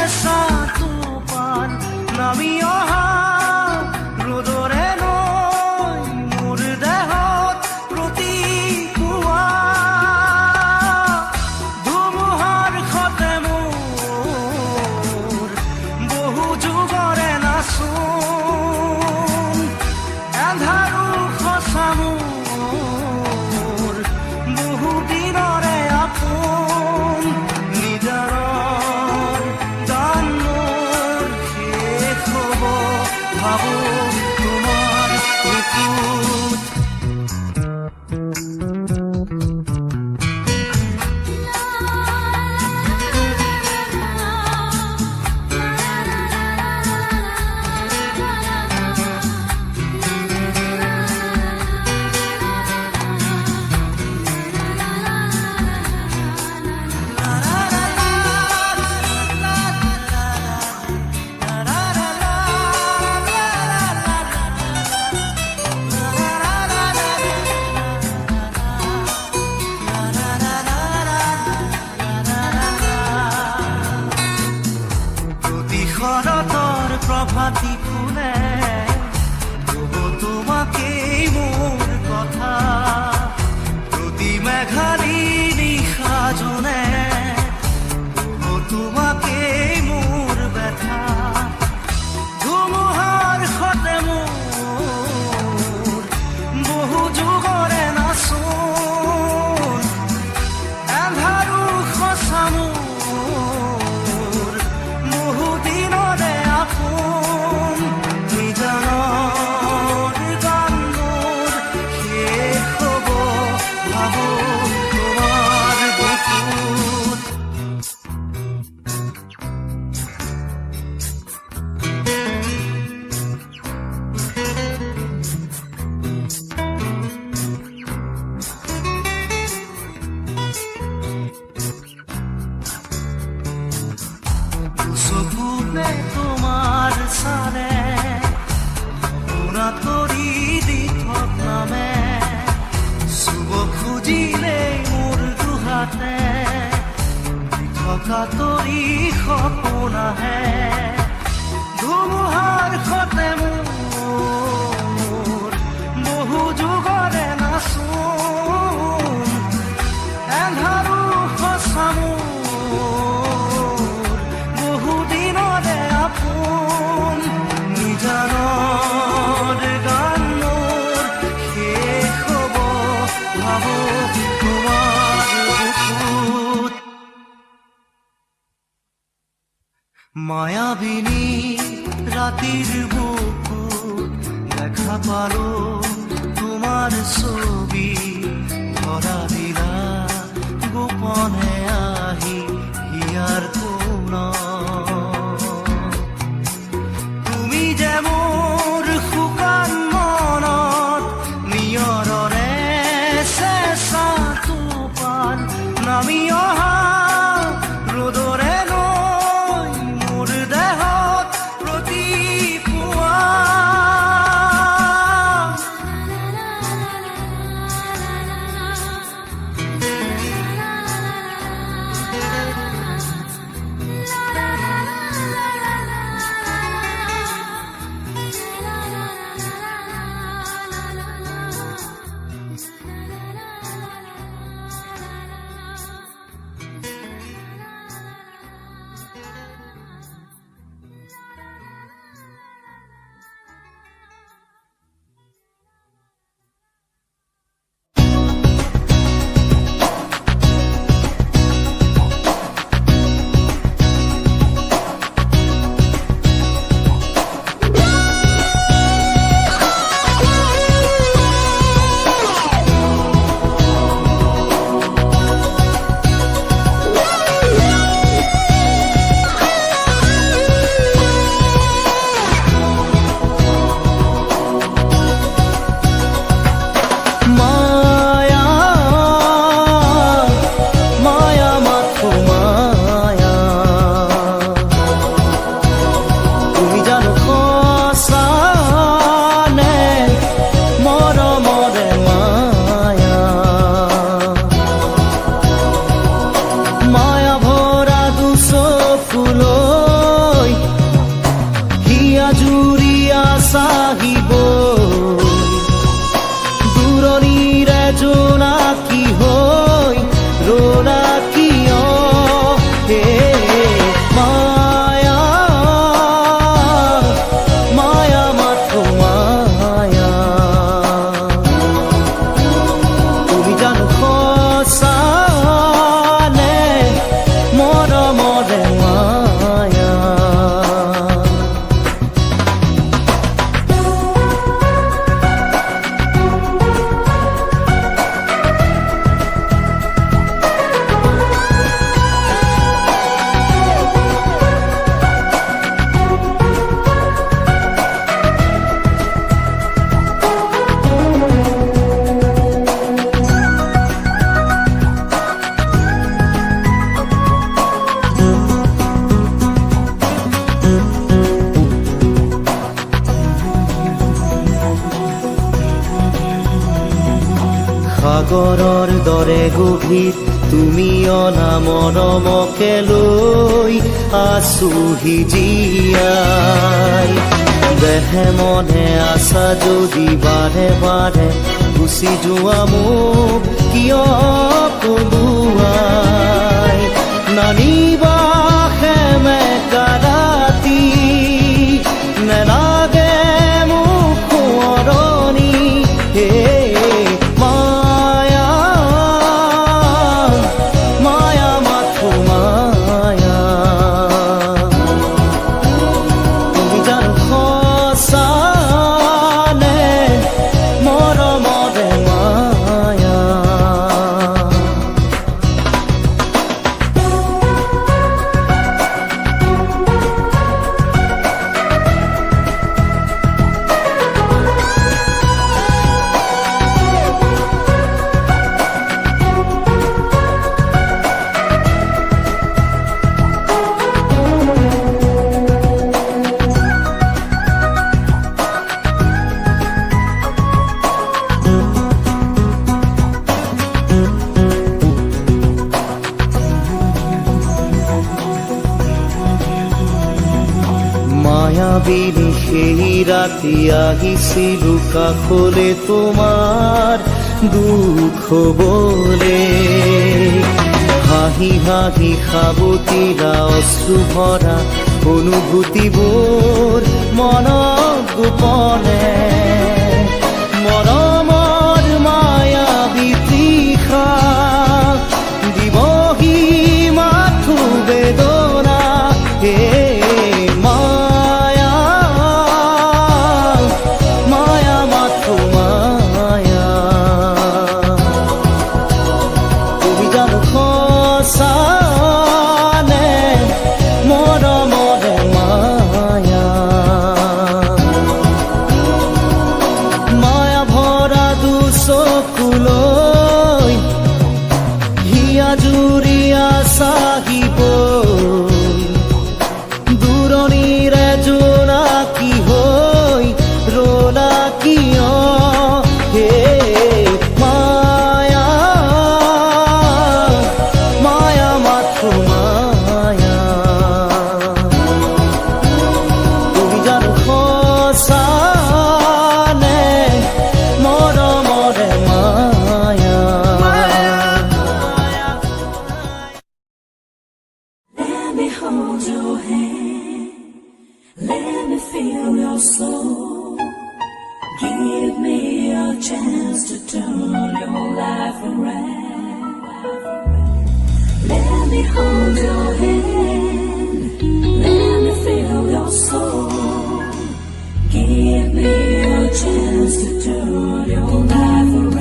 চেঁচা টোপাল নামি অহা ৰ'দৰে নৈ মোৰ দেহত প্ৰতিপুৱা ধুমুহাৰ সতে মোৰ বহু যুগৰে নাচোন এন্ধাৰো সঁচা মোৰ বহু দিনৰে আপোন নিজাৰৰ গান মোৰ শেষ হ'ব ভাবো তোমাৰ বুকুত শৰতৰ প্ৰভাতী ফুলে কব তোমাকেই মোৰ কথা প্ৰতি মেঘালী নিশা জোনে কব তোমাকেই মোৰ ব্যথা ধুমুহাৰ সতে মোৰ বহু যুগৰে নাচোন এন্ধাৰো সঁচা মোৰ বহু দিনৰে আপোন নিজানৰ গান মোৰ শেষ হ'ব ভাবো তোমাৰ বুকুত চকুতে তোমাৰ চালে পুৰা তৰি দি থকামে চুব খুজিলেই মোৰ দুহাতে থকা তৰি সপোন আহে ধুমুহাৰ সতে মোৰ বহু যুগৰে নাচোন এন্ধাৰো সঁচা মোৰ বহু দিনৰে আপোন নিজানৰ গান মোৰ শেষ হ'ব ভাবো তোমাৰ বুকুত মায়াবিনী ৰাতিৰ বুকুত দেখা পালো তোমাৰ ছবি ধৰা দিলা গোপনে আহি হিয়াৰ কোণত তুমি যে মোৰ শুকান মনত নিয়ৰৰে চেঁচা টোপাল নামি অহা ৰ'দৰে নৈ মোৰ দেহত প্ৰতিপুৱা সাগৰৰ দৰে গভীৰ তুমি অনামনমকে লৈ আছোহি জীয়াই দেহে মনে আছা যদি বাৰে বাৰে গুচি যোৱা মোক কিয় কন্দুৱাই নানিবা সেমেকা ৰাতি নেলাগে মোক সোঁৱৰণি হে মায়া মায়া মাথো মায়া তুমি জানো সঁচা নে মৰমৰে মায়া মায়াবিনী সেই ৰাতি আহিছিলো কাষলে তোমাৰ দুখ হবলে হাঁহি হাঁহি সাবতিৰা অশ্ৰু ভৰা অনুভূতিবোৰ মনত গোপনে মৰমৰ মায়াবী তৃষা দিবহি মাথো বেদনা হে জুৰিয়া চাহিব দূৰণিৰে জোনাকী হৈ ৰলা কিয় হে মায়া মায়া মাথো মায়া তুমি জানো সঁচা নে মৰমৰে মায়া Hold your hand, let me feel your soul. Give me a chance to turn your life around. Let me hold your hand, let me feel your soul. Give me a chance to turn your life around.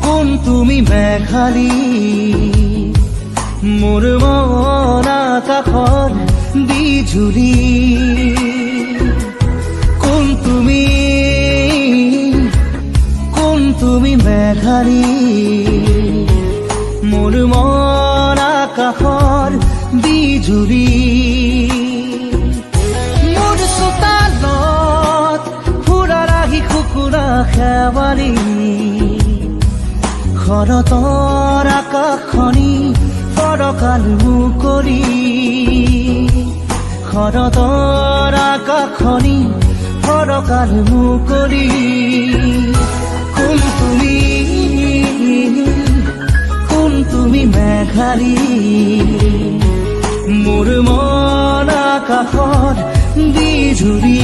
কোন তুমি মেঘালী মোৰ মন আকাশৰ বিজুলী কোন তুমি মেঘালী মোৰ মন আকাশৰ বিজুলী মোৰ চোতালত কুকুৰা খেৱালি শৰতৰ আকাশখনি ফৰকাল মুকলি শৰতৰ আকাশখনি ফৰকাল মুকলি কোন তুমি মেঘালী মোৰ মন আকাশত বিজুলী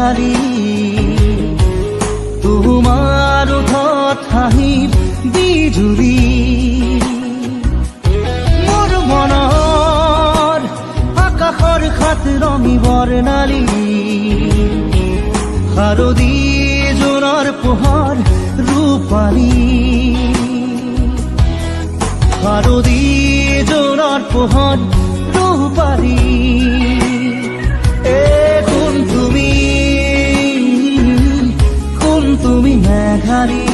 মেঘালী তোমাৰ ওঠত হাঁহিব বিজুলী মোৰ মনৰ আকাশৰ খাত ৰঙি বৰ্ণালী শাৰদী জোনৰ পোহৰ ৰূপালী শাৰদী জোনৰ পোহৰ ৰূপালী কোন তুমি মেঘালী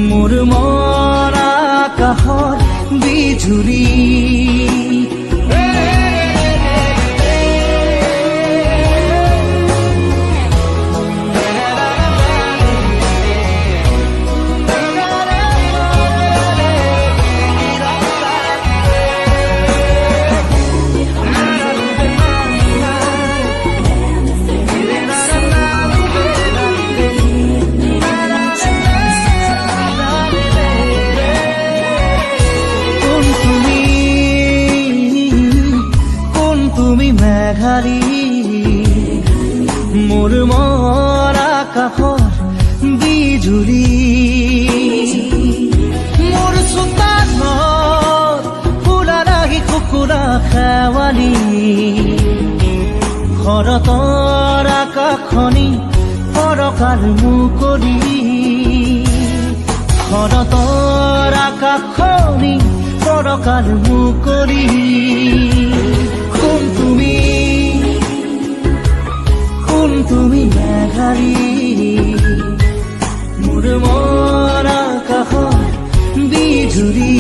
মোৰ মন আকাশৰ বিজুলী মেঘালী মোৰ মন আকাশৰ বিজুলী মোৰ চোতালত ফুলা লাগি কুকুৰা খেৱালী শৰতৰ আকাশখনি ফৰকাৰ মুকলি শৰতৰ আকাশখনি ফৰকাৰ মুকলি কোন তুমি মেঘালী মোৰ মন আকাশৰ বিজুলী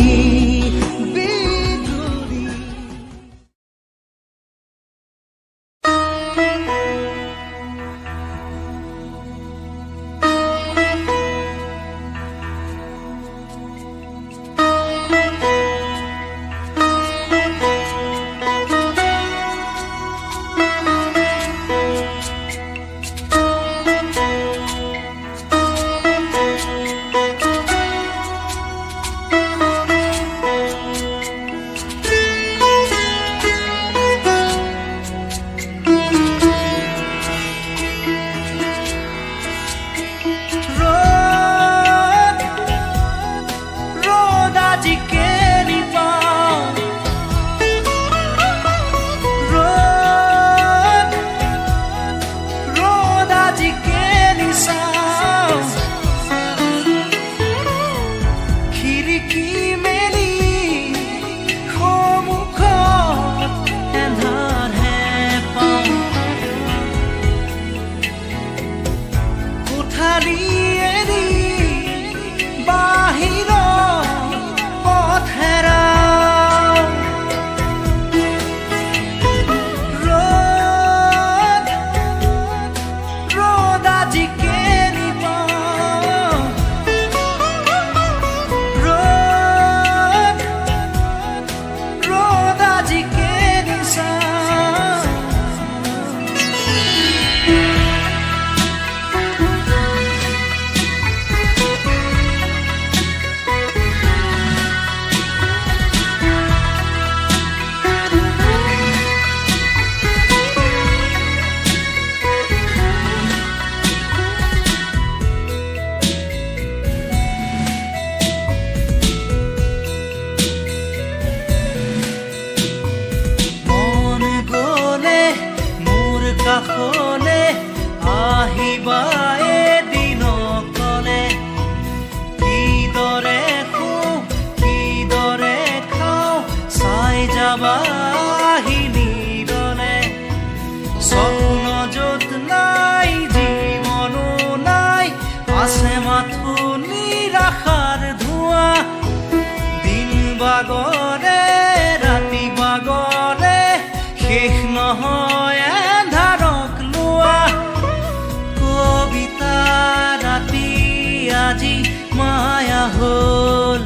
কাষলে আহিবা এদিনকলে কিদৰে শুওঁ কিদৰে খাওঁ চাই যাবা আহিনিৰলে স্বপ্ন য'ত নাই জীৱনো নাই আছে মাথো নিৰাশাৰ ধোঁৱা দিন বাগৰে ৰাতি বাগৰে শেষ নহয় আজি মায়া হল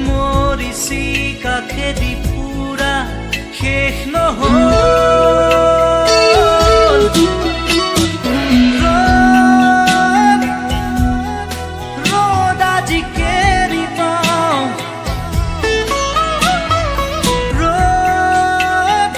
মৰিছি কাষেদি পুৰা শেষ নহল ৰ'দ আজি কেৰি পাওঁ ৰ'দ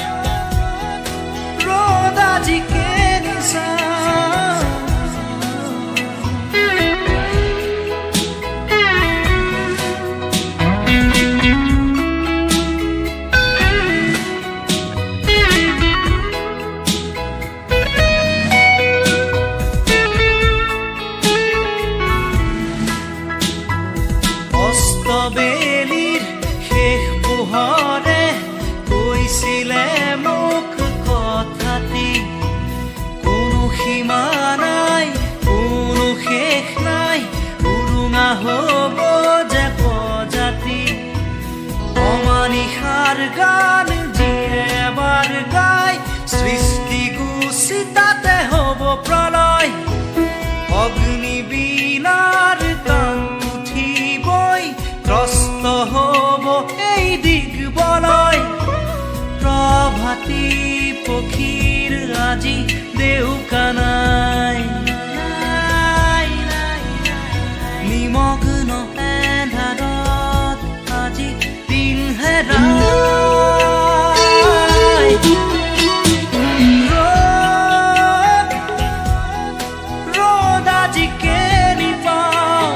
পোহৰে কৈছিলে মোক কথাটি কোনো সীমা নাই কোনো শেষ নাই উৰুঙা হ'ব যে প্ৰজাতি অমানিশাৰ গান যিয়ে এবাৰ গাই সৃষ্টি গুচি তাতে হ'ব প্ৰলয় অগ্নিবীণাৰ তান উঠিবই ত্ৰস্ত হ'ব এই দিগবলয় প্ৰভাতী পক্ষীৰ আজি দেউকা নাই নিমগ্ন এন্ধাৰত আজি দিন হেৰাই ৰ'দ আজি কেনি পাওঁ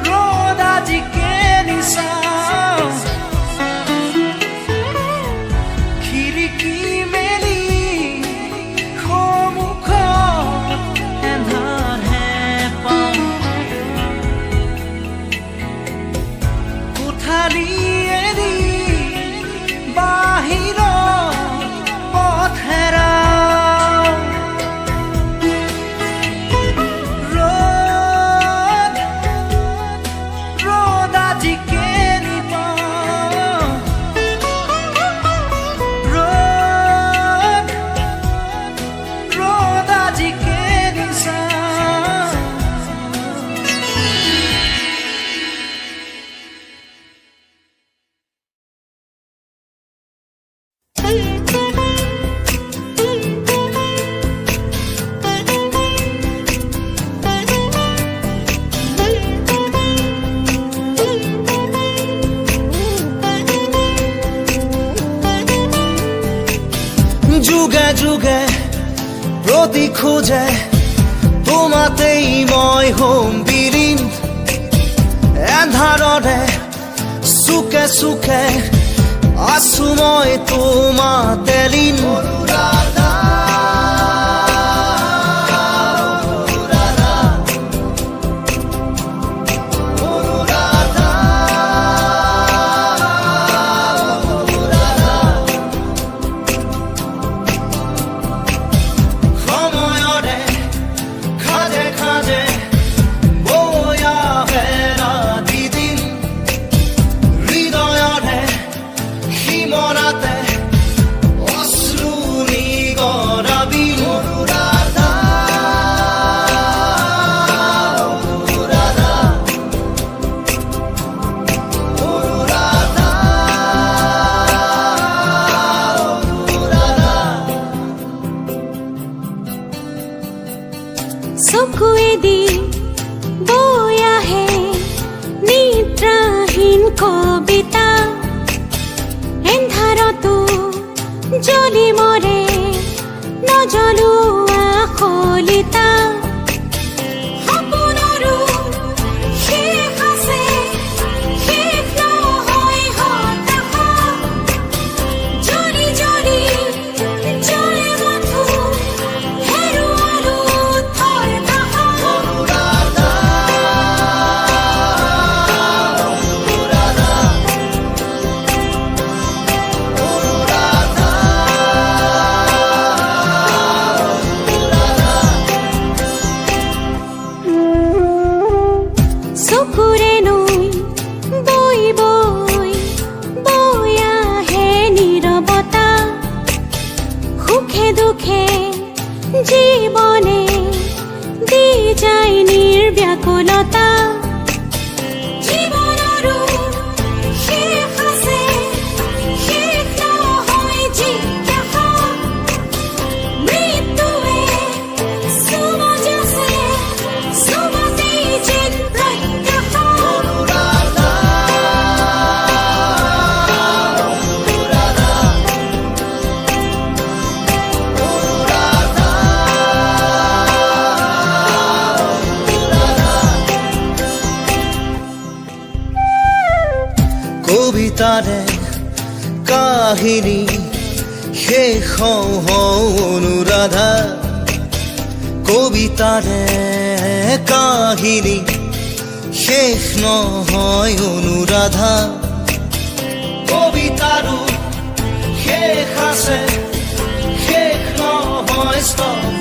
ৰ'দ আজি কেনি চাওঁ খিৰিকী মেলি সন্মুখত এন্ধাৰহে পাওঁ কোঠালি এৰি বাহিৰত পথ হেৰাওঁ ৰ'দ আজি কেনি পাওঁ ৰ'দ আজি কেনি চাওঁ যুগে যুগে প্ৰতি খোজে তোমাতেই মই হ'ম বিলীন এন্ধাৰৰে চুকে চুকে আছো মই তোমাতে লীন সময়ৰে খাজে খাজে বৈ আহে ৰাতি দিন হৃদয়ৰে সিমৰাতে অশ্ৰু নিগৰাবি চকুৱেদি বৈ আহে নিদ্ৰাহীন কবিতা এন্ধাৰতো জ্বলি মৰে নজ্বলোৱা শলিতা সপোনৰো শেষ আছে শেষ নহয় হতাশা জ্বলি জ্বলি জ্বলে মাথো হেৰুৱালো থৰ কাষা চকুৰে নৈ বৈ বৈ বৈ আহে নীৰৱতা সুখে দুখে জীৱনে দি যায় নিৰ্ব্যাকুলতা জীৱনৰো শেষ আছে শেষ নহয় জিজ্ঞাসা মৃত্যুৱে চুমজ আছে চুমতেই যেন প্ৰত্যাশা কবিতাৰে কাহিনী শেষ হওঁ হওঁ অনুৰাধা কবিতাৰে কাহিনী শেষ নহয় অনুৰাধা কবিতাৰো শেষ আছে শেষ নহয় স্তব্ধ